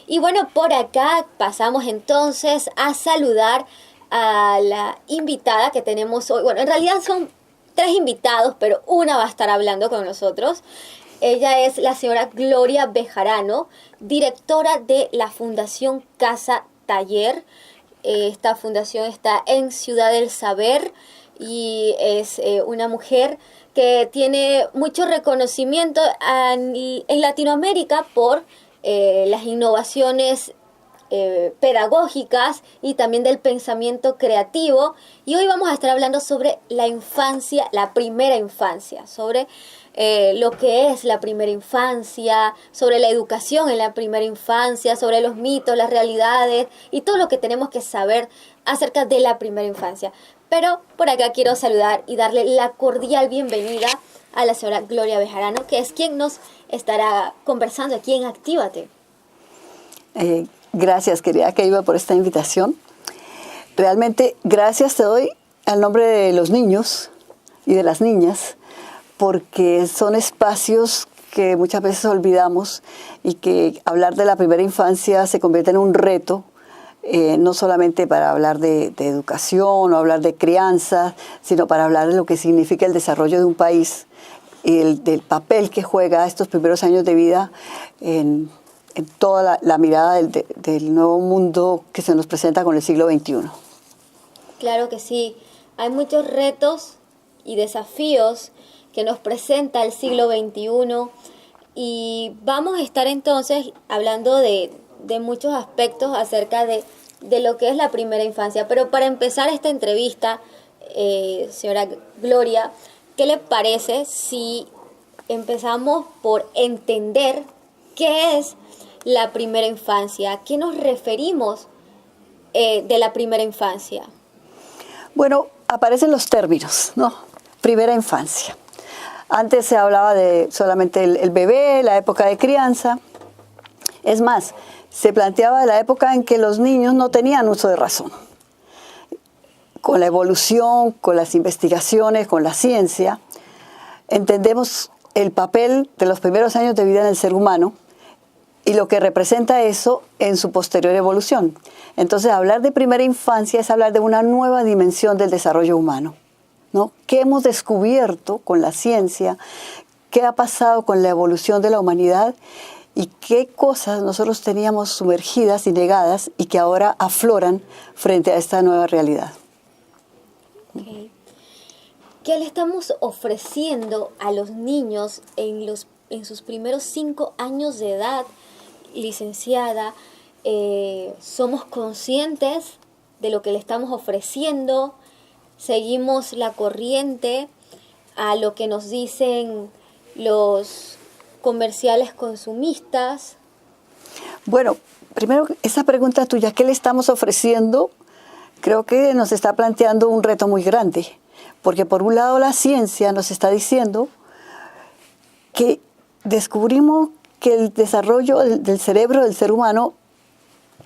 Y bueno, por acá pasamos entonces a saludar a la invitada que tenemos hoy. Bueno, en realidad son 3 invitados, pero una va a estar hablando con nosotros. Ella es la señora Gloria Bejarano, directora de la Fundación Casa Taller. Esta fundación está en Ciudad del Saber y es una mujer que tiene mucho reconocimiento en Latinoamérica por las innovaciones pedagógicas y también del pensamiento creativo. Y hoy vamos a estar hablando sobre la infancia, la primera infancia, sobre lo que es la primera infancia, sobre la educación en la primera infancia, sobre los mitos, las realidades y todo lo que tenemos que saber acerca de la primera infancia. Pero por acá quiero saludar y darle la cordial bienvenida a la señora Gloria Bejarano, que es quien nos estará conversando aquí en Actívate. Gracias, querida Keiva, por esta invitación. Realmente, gracias te doy al nombre de los niños y de las niñas, porque son espacios que muchas veces olvidamos y que hablar de la primera infancia se convierte en un reto, no solamente para hablar de educación o hablar de crianza, sino para hablar de lo que significa el desarrollo de un país y del papel que juega estos primeros años de vida en toda la mirada del nuevo mundo que se nos presenta con el siglo XXI. Claro que sí, hay muchos retos y desafíos que nos presenta el siglo XXI y vamos a estar entonces hablando de muchos aspectos acerca de lo que es la primera infancia. Pero para empezar esta entrevista, señora Gloria, ¿qué le parece si empezamos por entender qué es la primera infancia? ¿A qué nos referimos de la primera infancia? Bueno, aparecen los términos, ¿no? Primera infancia. Antes se hablaba de solamente el bebé, la época de crianza. Es más, se planteaba la época en que los niños no tenían uso de razón. Con la evolución, con las investigaciones, con la ciencia, entendemos el papel de los primeros años de vida en el ser humano y lo que representa eso en su posterior evolución. Entonces, hablar de primera infancia es hablar de una nueva dimensión del desarrollo humano, ¿no? ¿Qué hemos descubierto con la ciencia? ¿Qué ha pasado con la evolución de la humanidad? ¿Y qué cosas nosotros teníamos sumergidas y negadas y que ahora afloran frente a esta nueva realidad? Okay. ¿Qué le estamos ofreciendo a los niños en sus primeros 5 años de edad, licenciada? ¿Somos conscientes de lo que le estamos ofreciendo? ¿Seguimos la corriente a lo que nos dicen los comerciales consumistas? Bueno, primero esa pregunta tuya, ¿qué le estamos ofreciendo? Creo que nos está planteando un reto muy grande, porque por un lado la ciencia nos está diciendo que descubrimos que el desarrollo del cerebro del ser humano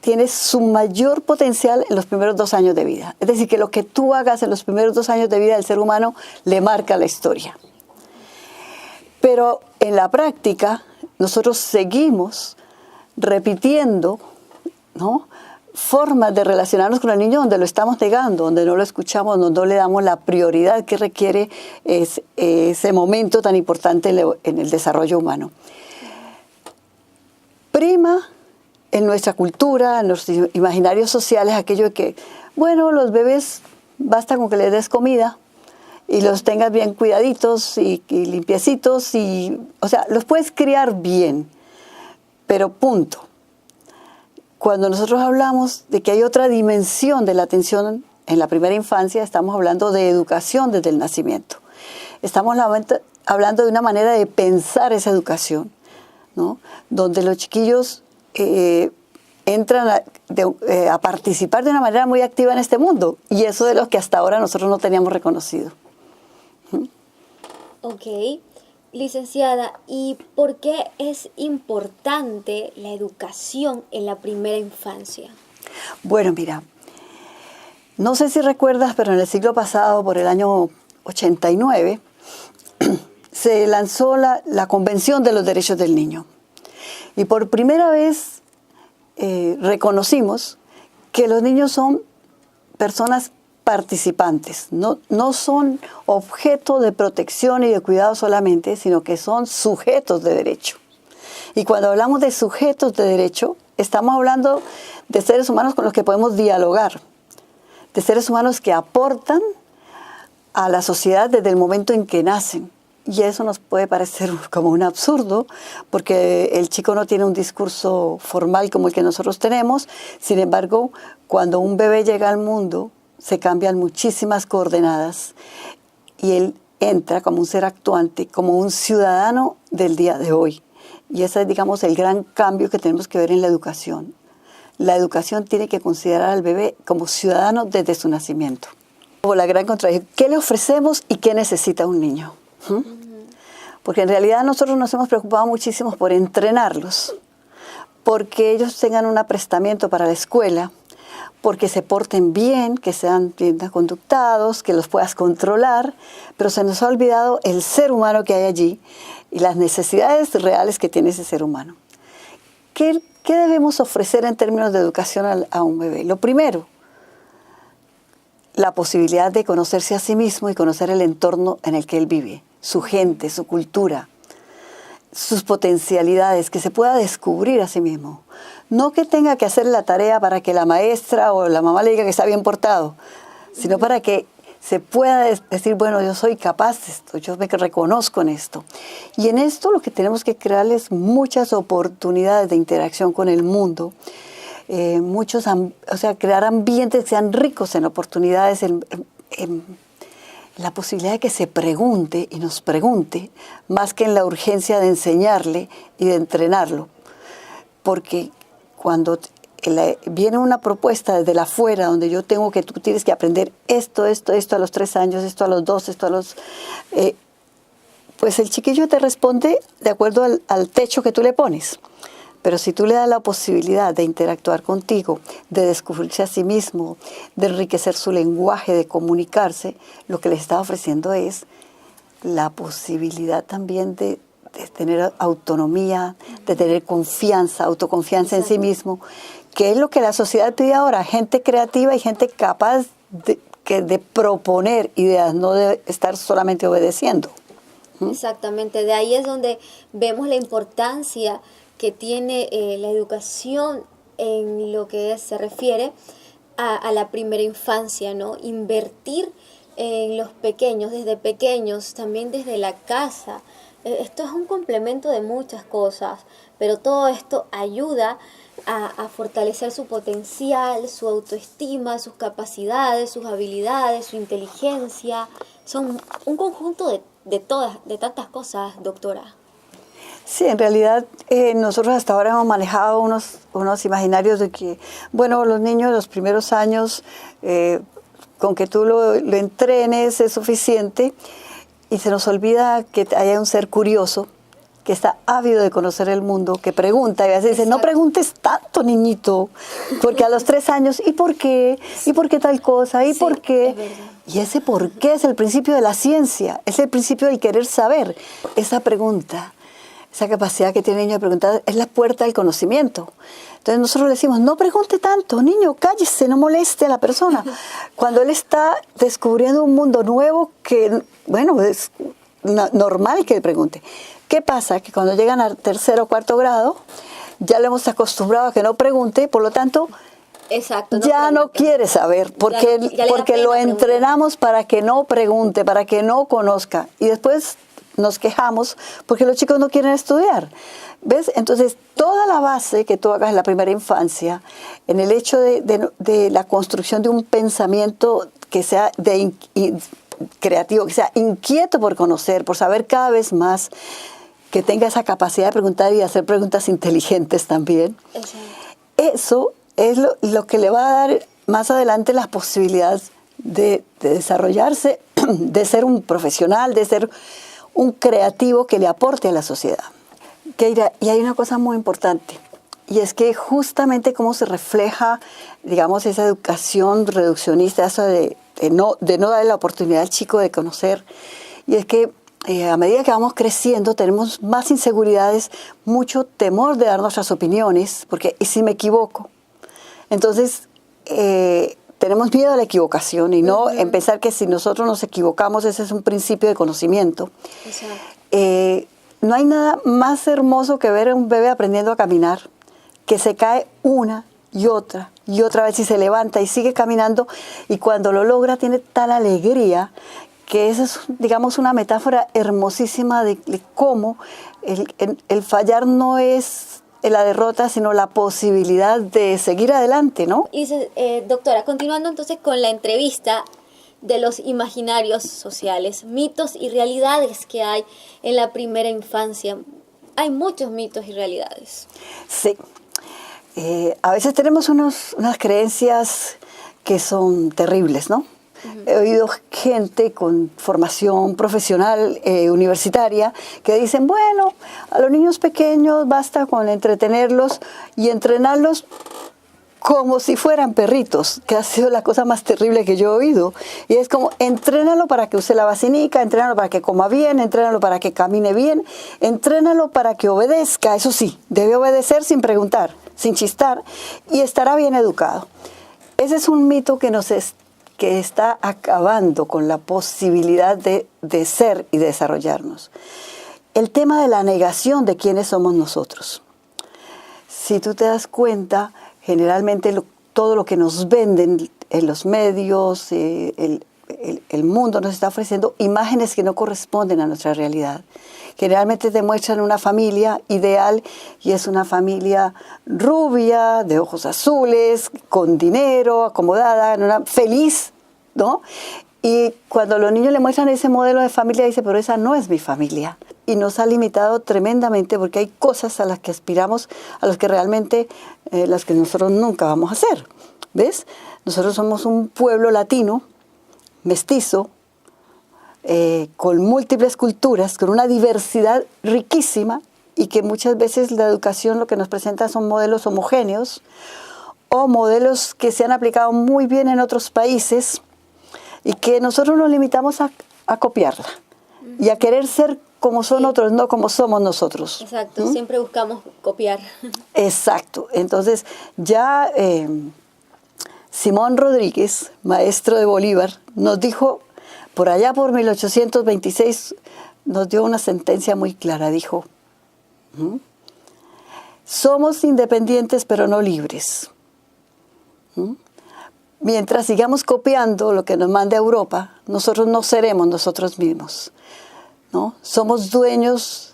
tiene su mayor potencial en los primeros 2 años de vida. Es decir, que lo que tú hagas en los primeros 2 años de vida del ser humano le marca la historia. Pero en la práctica, nosotros seguimos repitiendo, ¿no?, formas de relacionarnos con el niño donde lo estamos negando, donde no lo escuchamos, donde no le damos la prioridad que requiere ese momento tan importante en el desarrollo humano. Prima en nuestra cultura, en los imaginarios sociales, aquello de que, bueno, los bebés basta con que les des comida y los tengas bien cuidaditos y limpiecitos, o sea, los puedes criar bien, pero punto. Cuando nosotros hablamos de que hay otra dimensión de la atención en la primera infancia, estamos hablando de educación desde el nacimiento. Estamos hablando de una manera de pensar esa educación, ¿no?, donde los chiquillos entran a participar de una manera muy activa en este mundo, y eso de lo que hasta ahora nosotros no teníamos reconocido. Ok, licenciada, ¿y por qué es importante la educación en la primera infancia? Bueno, mira, no sé si recuerdas, pero en el siglo pasado, por el año 89, se lanzó la Convención de los Derechos del Niño. Y por primera vez reconocimos que los niños son personas participantes, no son objeto de protección y de cuidado solamente, sino que son sujetos de derecho. Y cuando hablamos de sujetos de derecho, estamos hablando de seres humanos con los que podemos dialogar, de seres humanos que aportan a la sociedad desde el momento en que nacen. Y eso nos puede parecer como un absurdo, porque el chico no tiene un discurso formal como el que nosotros tenemos. Sin embargo, cuando un bebé llega al mundo, se cambian muchísimas coordenadas y él entra como un ser actuante, como un ciudadano del día de hoy. Y ese es, digamos, el gran cambio que tenemos que ver en la educación. La educación tiene que considerar al bebé como ciudadano desde su nacimiento. O la gran contradicción, ¿qué le ofrecemos y qué necesita un niño? Porque en realidad nosotros nos hemos preocupado muchísimo por entrenarlos, porque ellos tengan un aprestamiento para la escuela, porque se porten bien, que sean bien conductados, que los puedas controlar, pero se nos ha olvidado el ser humano que hay allí y las necesidades reales que tiene ese ser humano. ¿Qué debemos ofrecer en términos de educación a un bebé? Lo primero, la posibilidad de conocerse a sí mismo y conocer el entorno en el que él vive, su gente, su cultura, sus potencialidades, que se pueda descubrir a sí mismo. No que tenga que hacer la tarea para que la maestra o la mamá le diga que está bien portado, sino para que se pueda decir, bueno, yo soy capaz de esto, yo me reconozco en esto. Y en esto lo que tenemos que crearles muchas oportunidades de interacción con el mundo, crear ambientes que sean ricos en oportunidades, en la posibilidad de que se pregunte y nos pregunte, más que en la urgencia de enseñarle y de entrenarlo. Porque cuando viene una propuesta desde la afuera, donde yo tengo que, tú tienes que aprender esto a los 3 años, esto a los 2, esto a los... pues el chiquillo te responde de acuerdo al techo que tú le pones. Pero si tú le das la posibilidad de interactuar contigo, de descubrirse a sí mismo, de enriquecer su lenguaje, de comunicarse, lo que le está ofreciendo es la posibilidad también de tener autonomía, de tener confianza, autoconfianza en sí mismo, que es lo que la sociedad pide ahora, gente creativa y gente capaz de proponer ideas, no de estar solamente obedeciendo. Exactamente, de ahí es donde vemos la importancia que tiene la educación en lo que se refiere a la primera infancia, ¿no? Invertir en los pequeños, desde pequeños, también desde la casa. Esto es un complemento de muchas cosas, pero todo esto ayuda a fortalecer su potencial, su autoestima, sus capacidades, sus habilidades, su inteligencia. Son un conjunto de tantas cosas, doctora. Sí, en realidad nosotros hasta ahora hemos manejado unos imaginarios de que, bueno, los niños los primeros años, con que tú lo entrenes es suficiente, y se nos olvida que haya un ser curioso, que está ávido de conocer el mundo, que pregunta, y a veces dice, no preguntes tanto, niñito, porque a los 3 años, ¿y por qué? ¿Y por qué tal cosa? ¿Y por qué? Y ese por qué es el principio de la ciencia, es el principio del querer saber. Esa pregunta, esa capacidad que tiene el niño de preguntar, es la puerta al conocimiento. Entonces nosotros le decimos, no pregunte tanto, niño, cállese, no moleste a la persona. Cuando él está descubriendo un mundo nuevo que, bueno, es normal que él pregunte. ¿Qué pasa? Que cuando llegan al 3º o 4º grado, ya le hemos acostumbrado a que no pregunte, por lo tanto, exacto, ya no quiere saber, porque lo entrenamos para que no pregunte, para que no conozca. Y después nos quejamos porque los chicos no quieren estudiar. ¿Ves? Entonces, toda la base que tú hagas en la primera infancia, en el hecho de la construcción de un pensamiento que sea creativo, que sea inquieto por conocer, por saber cada vez más, que tenga esa capacidad de preguntar y de hacer preguntas inteligentes también. Exacto. Eso es lo que le va a dar más adelante las posibilidades de desarrollarse, de ser un profesional, de ser un creativo que le aporte a la sociedad. Keira, y hay una cosa muy importante, y es que justamente cómo se refleja, digamos, esa educación reduccionista, eso de no darle la oportunidad al chico de conocer, y es que a medida que vamos creciendo, tenemos más inseguridades, mucho temor de dar nuestras opiniones, porque ¿y si me equivoco? Entonces, tenemos miedo a la equivocación y no en pensar que si nosotros nos equivocamos, ese es un principio de conocimiento. No hay nada más hermoso que ver a un bebé aprendiendo a caminar, que se cae una y otra vez y se levanta y sigue caminando, y cuando lo logra tiene tal alegría que esa es, digamos, una metáfora hermosísima de cómo el fallar no es la derrota, sino la posibilidad de seguir adelante, ¿no? Y doctora, continuando entonces con la entrevista de los imaginarios sociales, mitos y realidades que hay en la primera infancia. Hay muchos mitos y realidades. Sí. A veces tenemos unas creencias que son terribles, ¿no? He oído gente con formación profesional universitaria que dicen, bueno, a los niños pequeños basta con entretenerlos y entrenarlos como si fueran perritos, que ha sido la cosa más terrible que yo he oído. Y es como, entrénalo para que use la vacinica, entrénalo para que coma bien, entrénalo para que camine bien, entrénalo para que obedezca. Eso sí, debe obedecer sin preguntar, sin chistar, y estará bien educado. Ese es un mito que está acabando con la posibilidad de ser y desarrollarnos. El tema de la negación de quiénes somos nosotros. Si tú te das cuenta, generalmente todo lo que nos venden en los medios, el mundo nos está ofreciendo imágenes que no corresponden a nuestra realidad. Generalmente te muestran una familia ideal y es una familia rubia, de ojos azules, con dinero, acomodada, feliz, ¿no? Y cuando los niños le muestran ese modelo de familia, dice, pero esa no es mi familia. Y nos ha limitado tremendamente porque hay cosas a las que aspiramos, a las que realmente, las que nosotros nunca vamos a hacer. ¿Ves? Nosotros somos un pueblo latino, mestizo, con múltiples culturas, con una diversidad riquísima, y que muchas veces la educación lo que nos presenta son modelos homogéneos o modelos que se han aplicado muy bien en otros países y que nosotros nos limitamos a copiarla y a querer ser como son otros, no como somos nosotros. Exacto, siempre buscamos copiar. Exacto. Entonces, ya Simón Rodríguez, maestro de Bolívar, nos dijo, por allá por 1826, nos dio una sentencia muy clara. Dijo, somos independientes pero no libres. Mientras sigamos copiando lo que nos manda Europa, nosotros no seremos nosotros mismos, ¿no? Somos dueños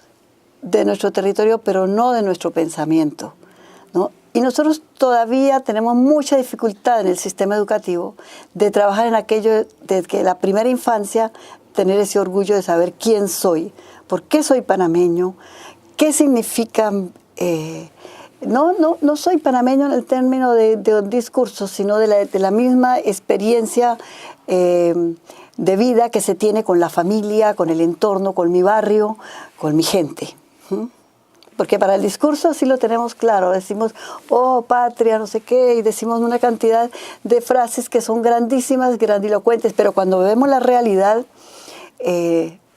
de nuestro territorio, pero no de nuestro pensamiento, ¿no? Y nosotros todavía tenemos mucha dificultad en el sistema educativo de trabajar en aquello de que la primera infancia, tener ese orgullo de saber quién soy, por qué soy panameño, qué significa... No soy panameño en el término de un discurso, sino de la misma experiencia de vida que se tiene con la familia, con el entorno, con mi barrio, con mi gente. Porque para el discurso sí lo tenemos claro, decimos, oh, patria, no sé qué, y decimos una cantidad de frases que son grandísimas, grandilocuentes, pero cuando vemos la realidad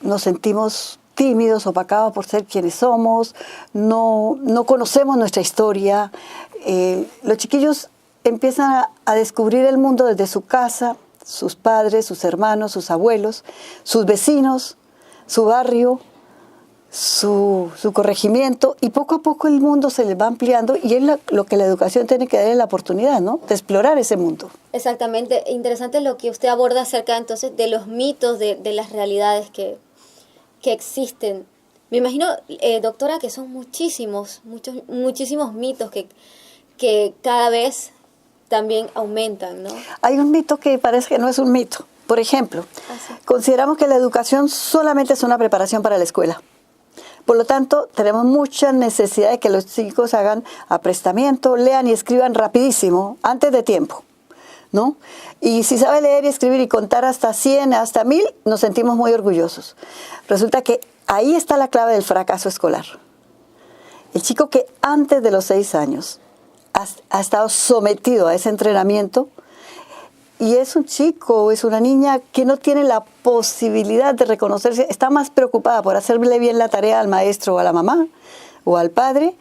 nos sentimos tímidos, opacados por ser quienes somos, no conocemos nuestra historia. Los chiquillos empiezan a descubrir el mundo desde su casa, sus padres, sus hermanos, sus abuelos, sus vecinos, su barrio, su corregimiento, y poco a poco el mundo se les va ampliando y es lo que la educación tiene que darle la oportunidad, ¿no? De explorar ese mundo. Exactamente. Interesante lo que usted aborda acerca entonces de los mitos, de las realidades que existen. Me imagino, doctora, que son muchísimos mitos que cada vez también aumentan, ¿no? Hay un mito que parece que no es un mito. Por ejemplo, consideramos que la educación solamente es una preparación para la escuela. Por lo tanto, tenemos mucha necesidad de que los chicos hagan aprestamiento, lean y escriban rapidísimo, antes de tiempo, ¿no? Y si sabe leer y escribir y contar hasta 100, hasta 1000, nos sentimos muy orgullosos. Resulta que ahí está la clave del fracaso escolar. El chico que antes de los 6 años ha estado sometido a ese entrenamiento, y es un chico o es una niña que no tiene la posibilidad de reconocerse, está más preocupada por hacerle bien la tarea al maestro o a la mamá o al padre,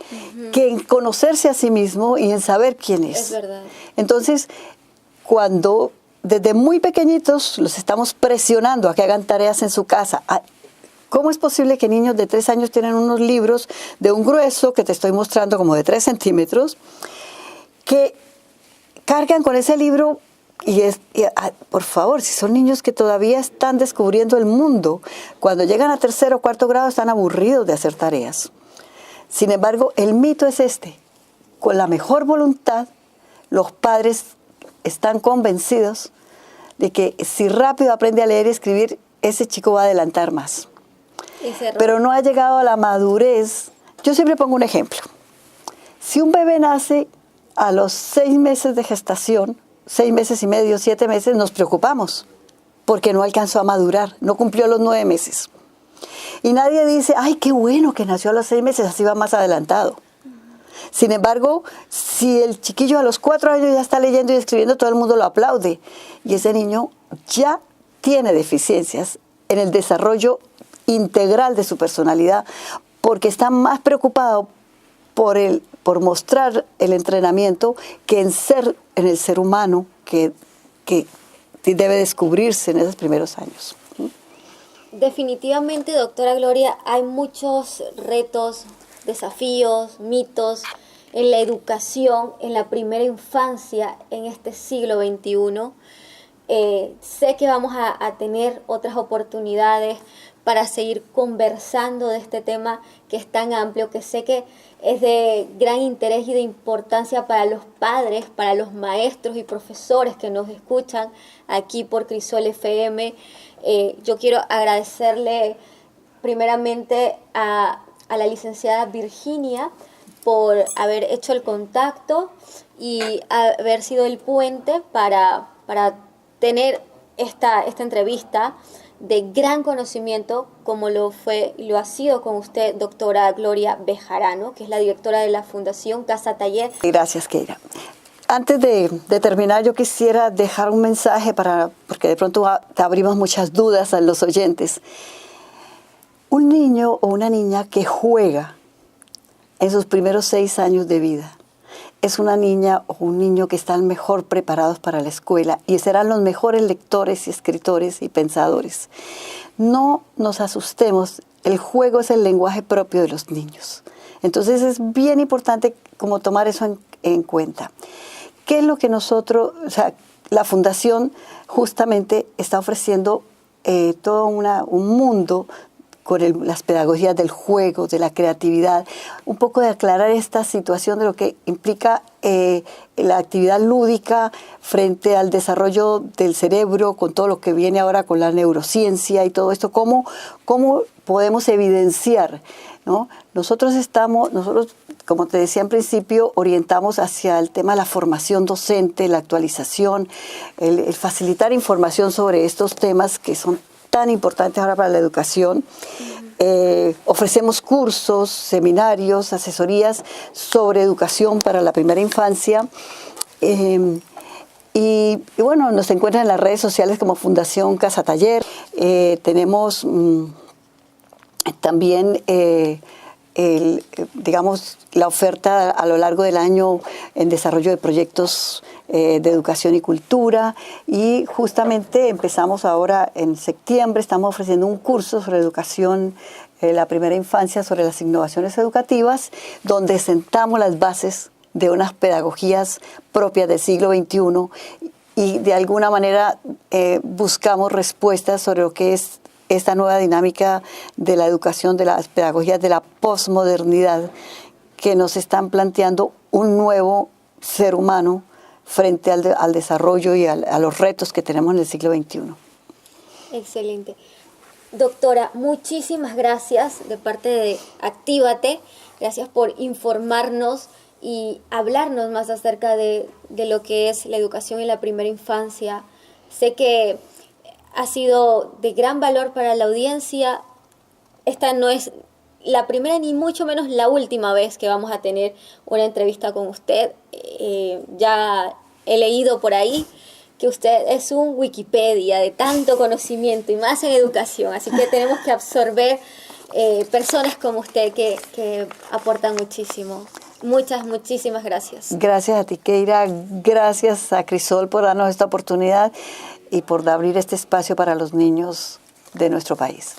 que en conocerse a sí mismo y en saber quién es. Es verdad. Entonces, cuando desde muy pequeñitos los estamos presionando a que hagan tareas en su casa, ¿cómo es posible que niños de 3 años tienen unos libros de un grueso que te estoy mostrando como de 3 centímetros, que cargan con ese libro? Por favor, si son niños que todavía están descubriendo el mundo, cuando llegan a 3.º o 4.º grado están aburridos de hacer tareas. Sin embargo, el mito es este: con la mejor voluntad, los padres están convencidos de que si rápido aprende a leer y escribir, ese chico va a adelantar más. Pero no ha llegado a la madurez. Yo siempre pongo un ejemplo. Si un bebé nace a los 6 meses de gestación, 6 meses y medio, 7 meses, nos preocupamos porque no alcanzó a madurar, no cumplió los 9 meses. Y nadie dice, ay, qué bueno que nació a los 6 meses, así va más adelantado. Sin embargo, si el chiquillo a los 4 años ya está leyendo y escribiendo, todo el mundo lo aplaude. Y ese niño ya tiene deficiencias en el desarrollo integral de su personalidad, porque está más preocupado por mostrar el entrenamiento que en el ser humano que debe descubrirse en esos primeros años. Definitivamente, doctora Gloria, hay muchos retos, desafíos, mitos en la educación, en la primera infancia, en este siglo XXI. Sé que vamos a tener otras oportunidades para seguir conversando de este tema que es tan amplio, que sé que es de gran interés y de importancia para los padres, para los maestros y profesores que nos escuchan aquí por Crisol FM. Yo quiero agradecerle primeramente a la licenciada Virginia por haber hecho el contacto y haber sido el puente para tener esta entrevista de gran conocimiento, como lo fue y lo ha sido con usted, doctora Gloria Bejarano, que es la directora de la Fundación Casa Taller. Gracias, Keira. Antes de terminar, yo quisiera dejar un mensaje porque de pronto te abrimos muchas dudas a los oyentes. Un niño o una niña que juega en sus primeros 6 años de vida es una niña o un niño que están mejor preparados para la escuela y serán los mejores lectores y escritores y pensadores. No nos asustemos, el juego es el lenguaje propio de los niños. Entonces es bien importante como tomar eso en cuenta. ¿Qué es lo que la Fundación justamente está ofreciendo todo un mundo con las pedagogías del juego, de la creatividad, un poco de aclarar esta situación de lo que implica la actividad lúdica frente al desarrollo del cerebro, con todo lo que viene ahora con la neurociencia y todo esto, cómo podemos evidenciar, ¿no? Nosotros, como te decía en principio, orientamos hacia el tema de la formación docente, la actualización, el facilitar información sobre estos temas que son tan importantes ahora para la educación. Ofrecemos cursos, seminarios, asesorías sobre educación para la primera infancia. Y bueno, nos encuentran en las redes sociales como Fundación Casa Taller. Tenemos también la oferta a lo largo del año en desarrollo de proyectos de educación y cultura, y justamente empezamos ahora en septiembre, estamos ofreciendo un curso sobre educación, la primera infancia, sobre las innovaciones educativas, donde sentamos las bases de unas pedagogías propias del siglo XXI y de alguna manera buscamos respuestas sobre lo que es esta nueva dinámica de la educación, de las pedagogías de la posmodernidad, que nos están planteando un nuevo ser humano frente al desarrollo y a los retos que tenemos en el siglo XXI. Excelente. Doctora, muchísimas gracias de parte de Actívate. Gracias por informarnos y hablarnos más acerca de lo que es la educación en la primera infancia. Sé que ha sido de gran valor para la audiencia. Esta no es la primera ni mucho menos la última vez que vamos a tener una entrevista con usted. Ya he leído por ahí que usted es un Wikipedia de tanto conocimiento y más en educación, así que tenemos que absorber personas como usted que aportan muchísimo. Muchísimas gracias. Gracias a ti, Keira. Gracias a Crisol por darnos esta oportunidad y por abrir este espacio para los niños de nuestro país.